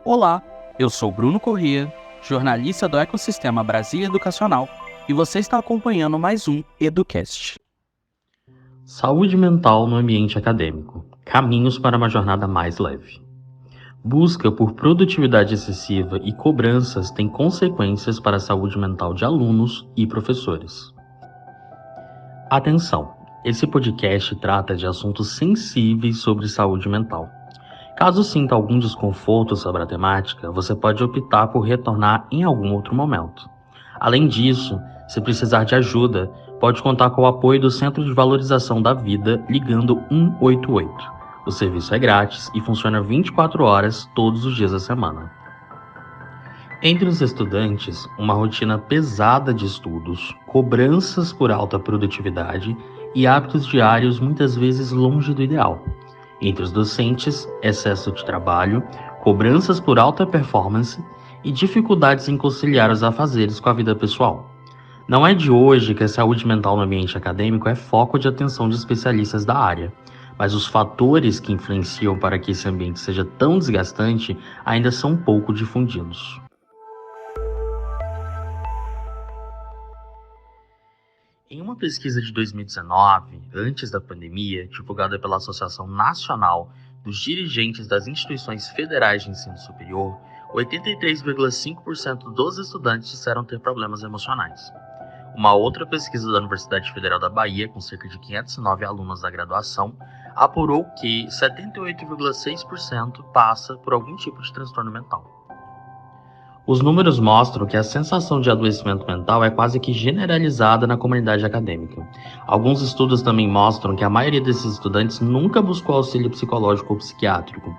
Olá, eu sou Bruno Corrêa, jornalista do Ecossistema Brasília Educacional, e você está acompanhando mais um EduCast. Saúde mental no ambiente acadêmico. Caminhos para uma jornada mais leve. Busca por produtividade excessiva e cobranças tem consequências para a saúde mental de alunos e professores. Atenção! Esse podcast trata de assuntos sensíveis sobre saúde mental. Caso sinta algum desconforto sobre a temática, você pode optar por retornar em algum outro momento. Além disso, se precisar de ajuda, pode contar com o apoio do Centro de Valorização da Vida ligando 188. O serviço é grátis e funciona 24 horas todos os dias da semana. Entre os estudantes, uma rotina pesada de estudos, cobranças por alta produtividade e hábitos diários muitas vezes longe do ideal. Entre os docentes, excesso de trabalho, cobranças por alta performance e dificuldades em conciliar os afazeres com a vida pessoal. Não é de hoje que a saúde mental no ambiente acadêmico é foco de atenção de especialistas da área, mas os fatores que influenciam para que esse ambiente seja tão desgastante ainda são pouco difundidos. Em uma pesquisa de 2019, antes da pandemia, divulgada pela Associação Nacional dos Dirigentes das Instituições Federais de Ensino Superior, 83,5% dos estudantes disseram ter problemas emocionais. Uma outra pesquisa da Universidade Federal da Bahia, com cerca de 509 alunos da graduação, apurou que 78,6% passa por algum tipo de transtorno mental. Os números mostram que a sensação de adoecimento mental é quase que generalizada na comunidade acadêmica. Alguns estudos também mostram que a maioria desses estudantes nunca buscou auxílio psicológico ou psiquiátrico.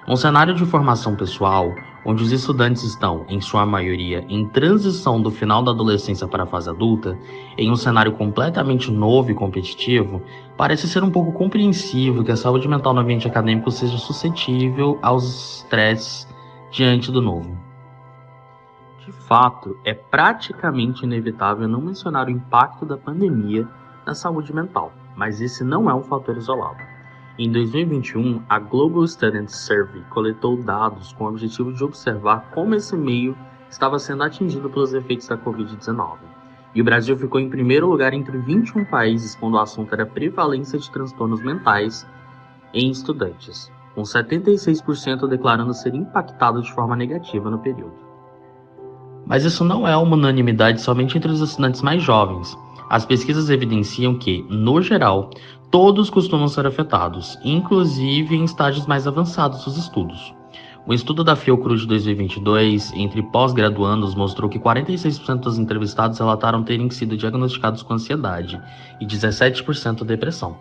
Num cenário de formação pessoal, onde os estudantes estão, em sua maioria, em transição do final da adolescência para a fase adulta, em um cenário completamente novo e competitivo, parece ser um pouco compreensível que a saúde mental no ambiente acadêmico seja suscetível aos estresses diante do novo. De fato, é praticamente inevitável não mencionar o impacto da pandemia na saúde mental, mas esse não é um fator isolado. Em 2021, a Global Student Survey coletou dados com o objetivo de observar como esse meio estava sendo atingido pelos efeitos da Covid-19. E o Brasil ficou em primeiro lugar entre 21 países quando o assunto era prevalência de transtornos mentais em estudantes, com 76% declarando ser impactado de forma negativa no período. Mas isso não é uma unanimidade somente entre os estudantes mais jovens. As pesquisas evidenciam que, no geral, todos costumam ser afetados, inclusive em estágios mais avançados dos estudos. O estudo da Fiocruz de 2022, entre pós-graduandos, mostrou que 46% dos entrevistados relataram terem sido diagnosticados com ansiedade e 17% depressão.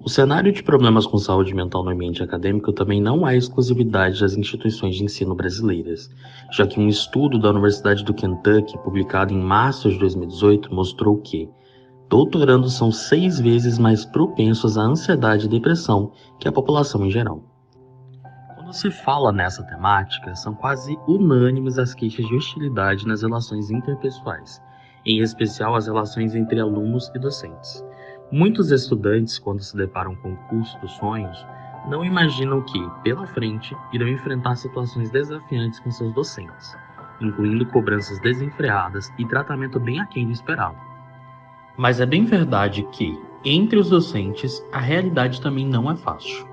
O cenário de problemas com saúde mental no ambiente acadêmico também não é exclusividade das instituições de ensino brasileiras, já que um estudo da Universidade do Kentucky, publicado em março de 2018, mostrou que doutorandos são 6 vezes mais propensos à ansiedade e depressão que a população em geral. Quando se fala nessa temática, são quase unânimes as queixas de hostilidade nas relações interpessoais, em especial as relações entre alunos e docentes. Muitos estudantes, quando se deparam com o curso dos sonhos, não imaginam que, pela frente, irão enfrentar situações desafiantes com seus docentes, incluindo cobranças desenfreadas e tratamento bem aquém do esperado. Mas é bem verdade que, entre os docentes, a realidade também não é fácil.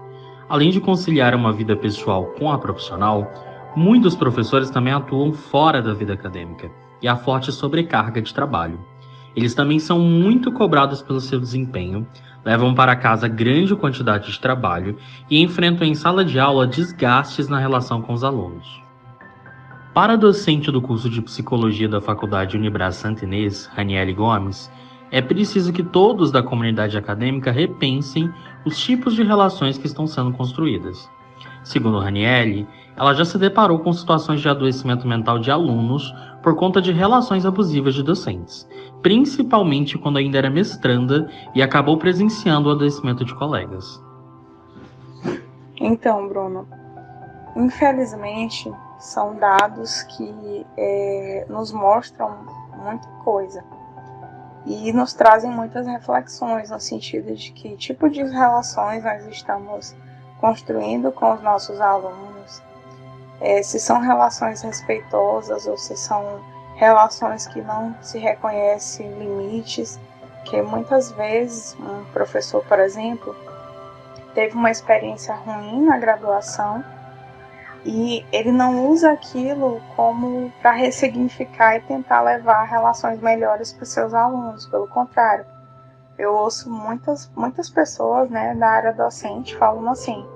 Além de conciliar uma vida pessoal com a profissional, muitos professores também atuam fora da vida acadêmica e há forte sobrecarga de trabalho. Eles também são muito cobrados pelo seu desempenho, levam para casa grande quantidade de trabalho e enfrentam em sala de aula desgastes na relação com os alunos. Para a docente do curso de Psicologia da Faculdade Unibras Santa Inês, Raniele Gomes, é preciso que todos da comunidade acadêmica repensem os tipos de relações que estão sendo construídas. Segundo Raniele, ela já se deparou com situações de adoecimento mental de alunos por conta de relações abusivas de docentes, principalmente quando ainda era mestranda e acabou presenciando o adoecimento de colegas. Então, Bruno, infelizmente são dados que nos mostram muita coisa. e nos trazem muitas reflexões no sentido de que tipo de relações nós estamos construindo com os nossos alunos, se são relações respeitosas ou se são relações que não se reconhecem limites, que muitas vezes um professor, por exemplo, teve uma experiência ruim na graduação e ele não usa aquilo como para ressignificar e tentar levar relações melhores para os seus alunos. Pelo contrário, eu ouço muitas pessoas, né, da área docente falando assim: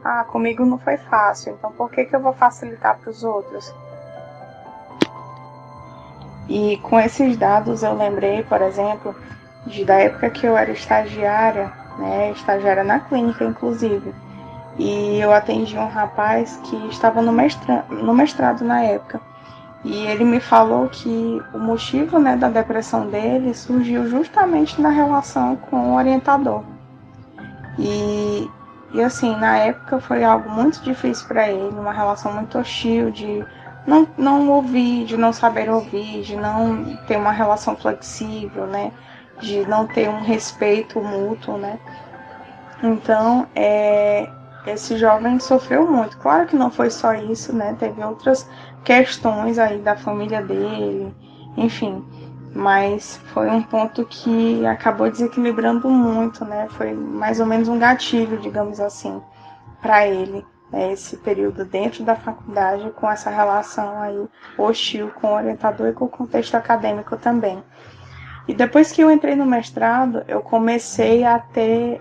ah, comigo não foi fácil, então por que eu vou facilitar para os outros? E com esses dados eu lembrei, por exemplo, da época que eu era estagiária, né, estagiária na clínica, inclusive. E eu atendi um rapaz que estava no mestrado na época. E ele me falou que o motivo, né, da depressão dele surgiu justamente na relação com o orientador. E assim, na época foi algo muito difícil para ele, uma relação muito hostil de não ouvir, de não saber ouvir, de não ter uma relação flexível, né, de não ter um respeito mútuo, né. Então, esse jovem sofreu muito. Claro que não foi só isso, né? Teve outras questões aí da família dele, enfim. Mas foi um ponto que acabou desequilibrando muito, né? Foi mais ou menos um gatilho, digamos assim, para ele, né? Esse período dentro da faculdade com essa relação aí hostil com o orientador e com o contexto acadêmico também. E depois que eu entrei no mestrado, eu comecei a ter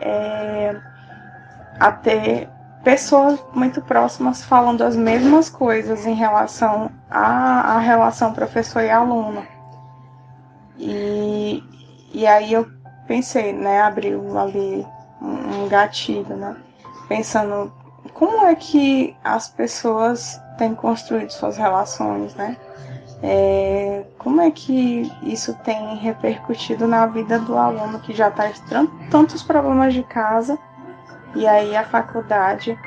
pessoas muito próximas falando as mesmas coisas em relação à relação professor e aluno. E aí eu pensei, né, abriu ali um gatilho, né, pensando como é que as pessoas têm construído suas relações, né? Como é que isso tem repercutido na vida do aluno que já traz tantos problemas de casa, e aí a faculdade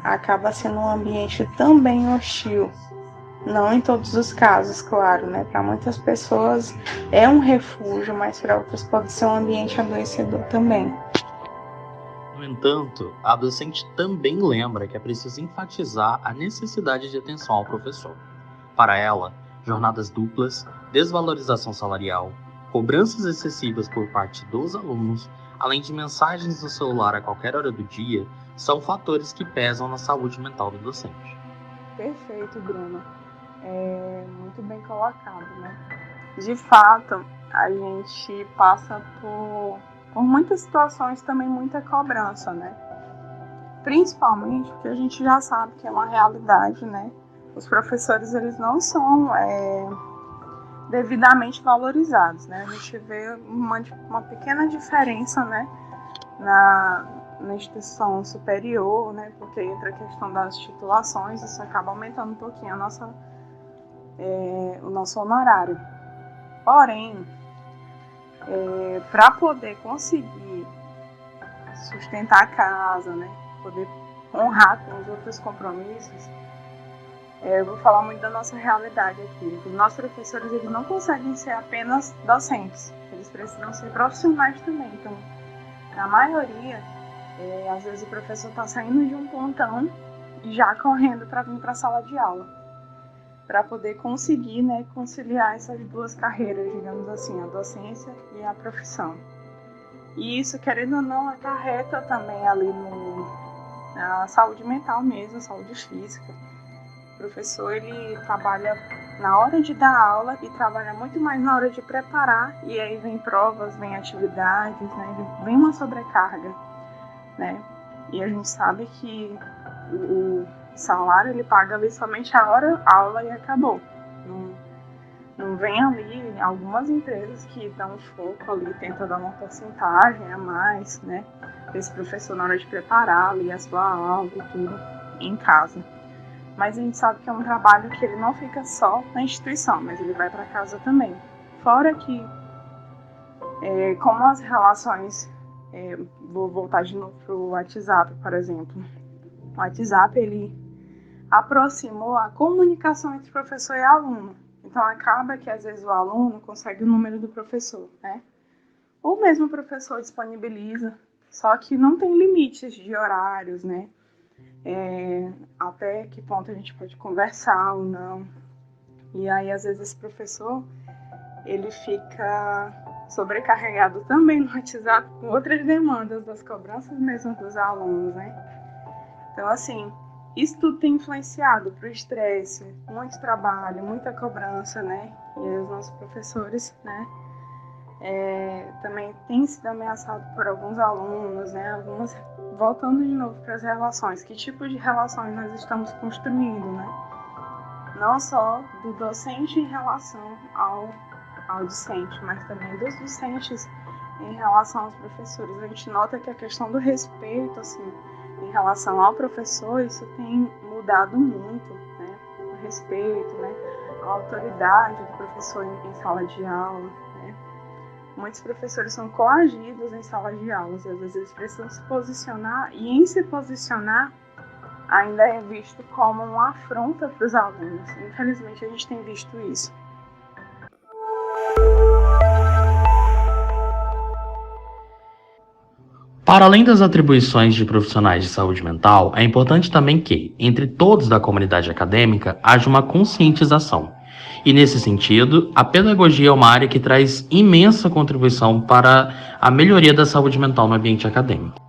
acaba sendo um ambiente também hostil. Não em todos os casos, claro, né? Para muitas pessoas é um refúgio, mas para outras pode ser um ambiente adoecedor também. No entanto, a docente também lembra que é preciso enfatizar a necessidade de atenção ao professor. Para ela, jornadas duplas, desvalorização salarial, cobranças excessivas por parte dos alunos, além de mensagens no celular a qualquer hora do dia, são fatores que pesam na saúde mental do docente. Perfeito, Bruno. Muito bem colocado, né? De fato, a gente passa por muitas situações, também muita cobrança, né? Principalmente porque a gente já sabe que é uma realidade, né? Os professores, eles não são devidamente valorizados, né? A gente vê uma pequena diferença, né? Na instituição superior, né? Porque entra a questão das titulações, isso acaba aumentando um pouquinho o nosso honorário. Porém, para poder conseguir sustentar a casa, né? Poder honrar com os outros compromissos, eu vou falar muito da nossa realidade aqui. Os nossos professores, eles não conseguem ser apenas docentes, eles precisam ser profissionais também. Então, na maioria, às vezes o professor está saindo de um plantão e já correndo para vir para a sala de aula, para poder conseguir, né, conciliar essas duas carreiras, digamos assim, a docência e a profissão. E isso, querendo ou não, acarreta também ali na saúde mental mesmo, a saúde física. O professor, ele trabalha na hora de dar aula e trabalha muito mais na hora de preparar, e aí vem provas, vem atividades, né, vem uma sobrecarga, né? E a gente sabe que o salário, ele paga ali somente a hora aula e acabou. Não vem ali algumas empresas que dão foco ali, tentam dar uma porcentagem a mais, né? Esse professor na hora de preparar ali a sua aula e tudo em casa. Mas a gente sabe que é um trabalho que ele não fica só na instituição, mas ele vai para casa também. Fora que, como as relações, vou voltar de novo para o WhatsApp, por exemplo. O WhatsApp, ele aproximou a comunicação entre professor e aluno. Então, acaba que, às vezes, o aluno consegue o número do professor, né? Ou mesmo o professor disponibiliza, só que não tem limites de horários, né? Até que ponto a gente pode conversar ou não. E aí, às vezes, esse professor, ele fica sobrecarregado também no WhatsApp com outras demandas das cobranças mesmo dos alunos, né? Então, assim, isso tudo tem influenciado para o estresse, muito trabalho, muita cobrança, né? E aí os nossos professores, né, também têm sido ameaçados por alguns alunos, né? Voltando de novo para as relações, que tipo de relações nós estamos construindo, né? Não só do docente em relação ao discente, mas também dos docentes em relação aos professores. A gente nota que a questão do respeito, assim, em relação ao professor, isso tem mudado muito, né? O respeito, né? A autoridade do professor em sala de aula, né? Muitos professores são coagidos em sala de aula, às vezes eles precisam se posicionar, e em se posicionar ainda é visto como uma afronta para os alunos. Infelizmente, a gente tem visto isso. Para além das atribuições de profissionais de saúde mental, é importante também que, entre todos da comunidade acadêmica, haja uma conscientização. E nesse sentido, a pedagogia é uma área que traz imensa contribuição para a melhoria da saúde mental no ambiente acadêmico.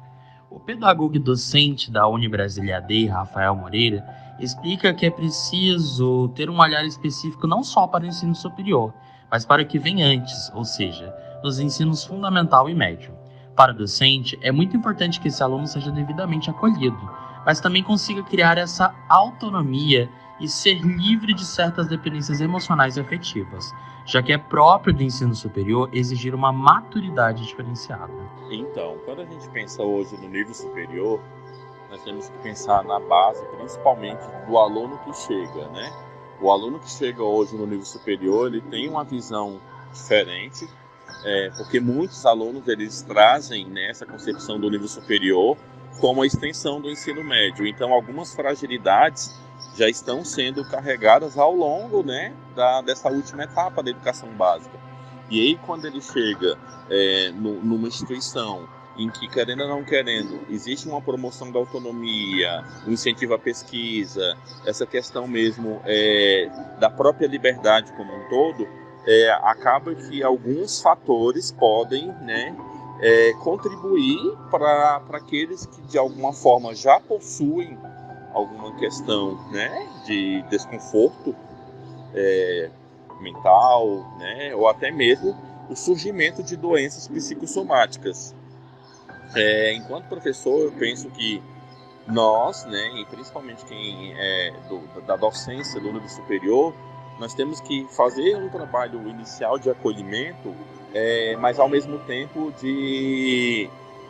O pedagogo e docente da Unibrasília AD, Rafael Moreira, explica que é preciso ter um olhar específico não só para o ensino superior, mas para o que vem antes, ou seja, nos ensinos fundamental e médio. Para o docente, é muito importante que esse aluno seja devidamente acolhido, mas também consiga criar essa autonomia e ser livre de certas dependências emocionais e afetivas, já que é próprio do ensino superior exigir uma maturidade diferenciada. Então, quando a gente pensa hoje no nível superior, nós temos que pensar na base, principalmente do aluno que chega, né? O aluno que chega hoje no nível superior, ele tem uma visão diferente, porque muitos alunos eles trazem, né, essa concepção do nível superior como a extensão do ensino médio. Então, algumas fragilidades já estão sendo carregadas ao longo, né, dessa última etapa da educação básica. E aí, quando ele chega numa instituição em que, querendo ou não querendo, existe uma promoção da autonomia, um incentivo à pesquisa, essa questão mesmo da própria liberdade como um todo, acaba que alguns fatores podem, né, contribuir para aqueles que de alguma forma já possuem alguma questão, né, de desconforto mental, né, ou até mesmo o surgimento de doenças psicossomáticas. Enquanto professor, eu penso que nós, né, e principalmente quem é da docência do nível superior, nós temos que fazer um trabalho inicial de acolhimento, mas ao mesmo tempo de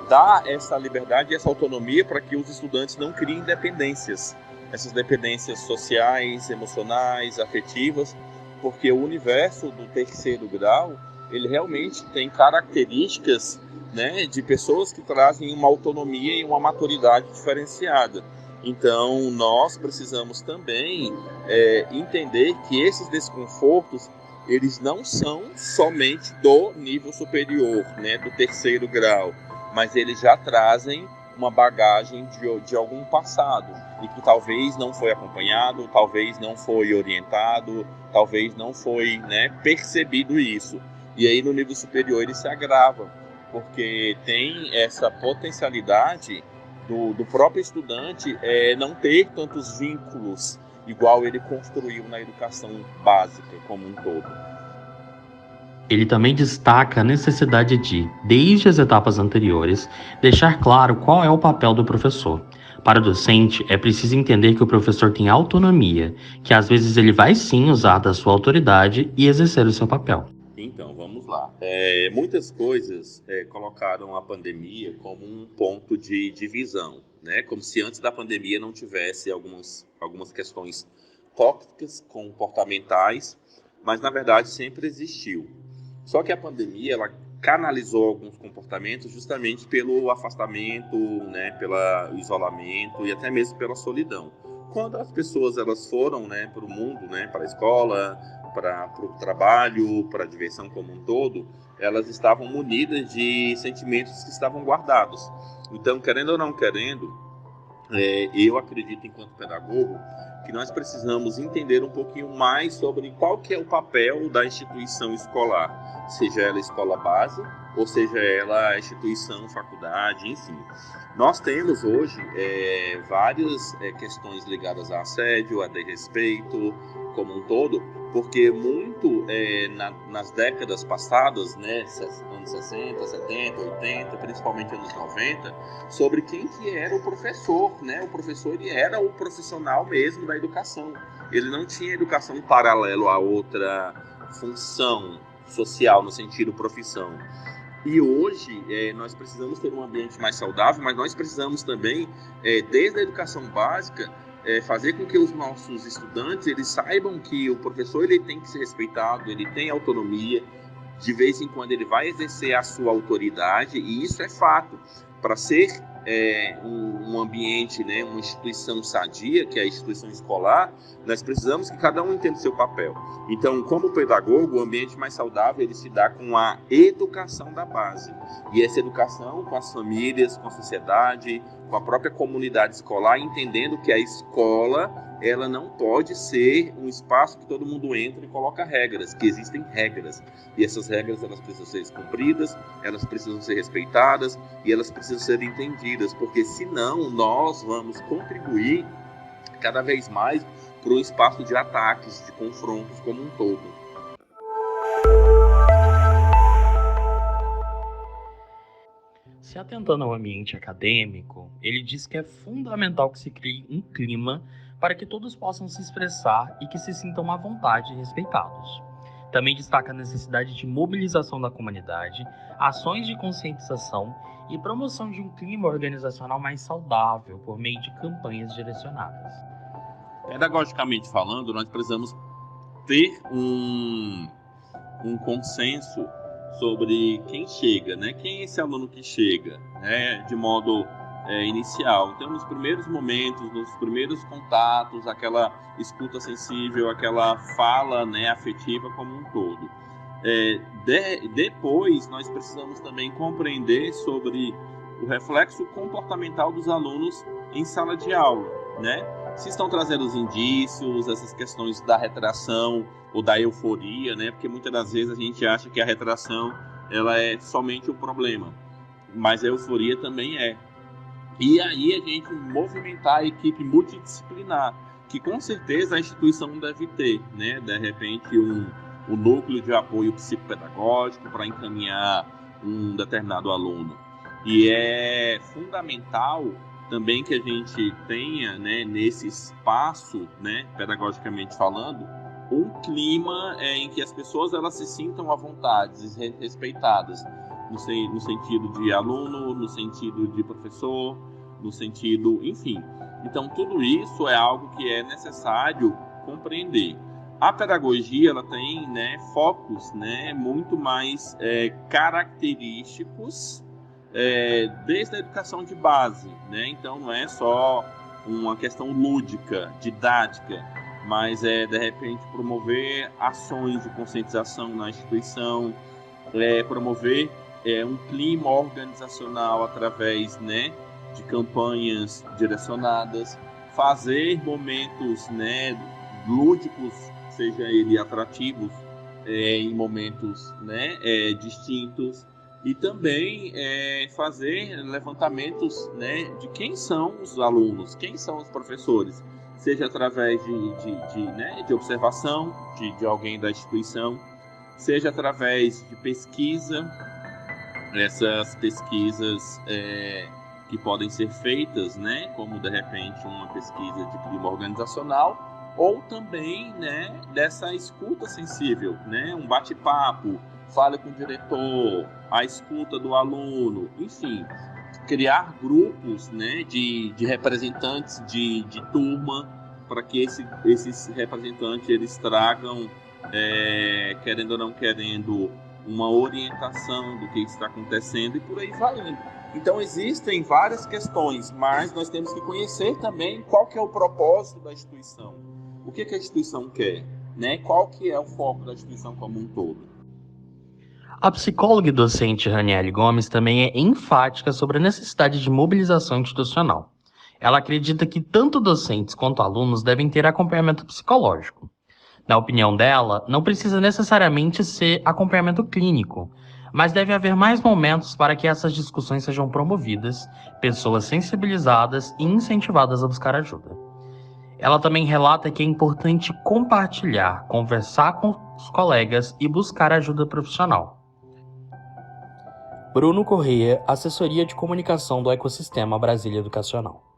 dar essa liberdade e essa autonomia para que os estudantes não criem dependências, essas dependências sociais, emocionais, afetivas, porque o universo do terceiro grau, ele realmente tem características, né, de pessoas que trazem uma autonomia e uma maturidade diferenciada. Então, nós precisamos também entender que esses desconfortos, eles não são somente do nível superior, né, do terceiro grau, mas eles já trazem uma bagagem de algum passado e que talvez não foi acompanhado, talvez não foi orientado, talvez não foi, né, percebido isso. E aí no nível superior ele se agrava, porque tem essa potencialidade do próprio estudante não ter tantos vínculos igual ele construiu na educação básica como um todo. Ele também destaca a necessidade de, desde as etapas anteriores, deixar claro qual é o papel do professor. Para o docente, é preciso entender que o professor tem autonomia, que às vezes ele vai sim usar da sua autoridade e exercer o seu papel. Então, vamos lá. Muitas coisas colocaram a pandemia como um ponto de divisão, né? Como se antes da pandemia não tivesse algumas questões tóxicas, comportamentais, mas na verdade sempre existiu. Só que a pandemia, ela canalizou alguns comportamentos justamente pelo afastamento, né, pelo isolamento e até mesmo pela solidão. Quando as pessoas elas foram, né, para o mundo, né, para a escola, para o trabalho, para a diversão como um todo, elas estavam munidas de sentimentos que estavam guardados. Então, querendo ou não querendo, eu acredito, enquanto pedagogo, que nós precisamos entender um pouquinho mais sobre qual que é o papel da instituição escolar, seja ela escola base, ou seja ela instituição, faculdade, enfim. Nós temos hoje várias questões ligadas a assédio, a desrespeito, como um todo, porque muito nas décadas passadas, né, anos 60, 70, 80, principalmente anos 90, sobre quem que era o professor, né? O professor, ele era o profissional mesmo da educação. Ele não tinha educação paralelo a outra função social, no sentido profissão. E hoje nós precisamos ter um ambiente mais saudável, mas nós precisamos também, desde a educação básica, fazer com que os nossos estudantes eles saibam que o professor ele tem que ser respeitado, ele tem autonomia, de vez em quando ele vai exercer a sua autoridade, e isso é fato. Para ser um ambiente, né, uma instituição sadia, que é a instituição escolar, nós precisamos que cada um entenda o seu papel. Então, como pedagogo, o ambiente mais saudável ele se dá com a educação da base. E essa educação com as famílias, com a sociedade, com a própria comunidade escolar, entendendo que a escola ela não pode ser um espaço que todo mundo entra e coloca regras, que existem regras. E essas regras elas precisam ser cumpridas, elas precisam ser respeitadas e elas precisam ser entendidas, porque senão nós vamos contribuir cada vez mais para um espaço de ataques, de confrontos como um todo. Se atentando ao ambiente acadêmico, ele diz que é fundamental que se crie um clima para que todos possam se expressar e que se sintam à vontade e respeitados. Também destaca a necessidade de mobilização da comunidade, ações de conscientização e promoção de um clima organizacional mais saudável por meio de campanhas direcionadas. Pedagogicamente falando, nós precisamos ter um consenso sobre quem chega, né? Quem é esse aluno que chega, né? De modo inicial. Então, nos primeiros momentos, nos primeiros contatos, aquela escuta sensível, aquela fala, né, afetiva como um todo. Depois, nós precisamos também compreender sobre o reflexo comportamental dos alunos em sala de aula, né? Se estão trazendo os indícios, essas questões da retração ou da euforia, né? Porque muitas das vezes a gente acha que a retração ela é somente um problema, mas a euforia também é. E aí a gente movimentar a equipe multidisciplinar, que com certeza a instituição deve ter, né? De repente um núcleo de apoio psicopedagógico para encaminhar um determinado aluno. E é fundamental também que a gente tenha, né, nesse espaço, né, pedagogicamente falando, um clima em que as pessoas elas se sintam à vontade, respeitadas, no sentido de aluno, no sentido de professor, no sentido, enfim. Então, tudo isso é algo que é necessário compreender. A pedagogia ela tem, né, focos, né, muito mais característicos desde a educação de base, né? Então, não é só uma questão lúdica, didática, mas de repente promover ações de conscientização na instituição, promover um clima organizacional através, né, de campanhas direcionadas, fazer momentos, né, lúdicos, seja ele atrativos, em momentos, né, distintos, e também fazer levantamentos, né, de quem são os alunos, quem são os professores, seja através de observação de alguém da instituição, seja através de pesquisa, essas pesquisas que podem ser feitas, né, como de repente uma pesquisa de clima organizacional, ou também, né, dessa escuta sensível, né, um bate-papo, fala com o diretor, a escuta do aluno, enfim, criar grupos, né, de representantes de turma, para que esses representantes eles tragam, querendo ou não querendo, uma orientação do que está acontecendo e por aí vai indo. Então existem várias questões, mas nós temos que conhecer também qual que é o propósito da instituição. O que a instituição quer? né? Qual que é o foco da instituição como um todo? A psicóloga e docente Raniele Gomes também é enfática sobre a necessidade de mobilização institucional. Ela acredita que tanto docentes quanto alunos devem ter acompanhamento psicológico. Na opinião dela, não precisa necessariamente ser acompanhamento clínico, mas deve haver mais momentos para que essas discussões sejam promovidas, pessoas sensibilizadas e incentivadas a buscar ajuda. Ela também relata que é importante compartilhar, conversar com os colegas e buscar ajuda profissional. Bruno Corrêa, Assessoria de Comunicação do Ecossistema Brasília Educacional.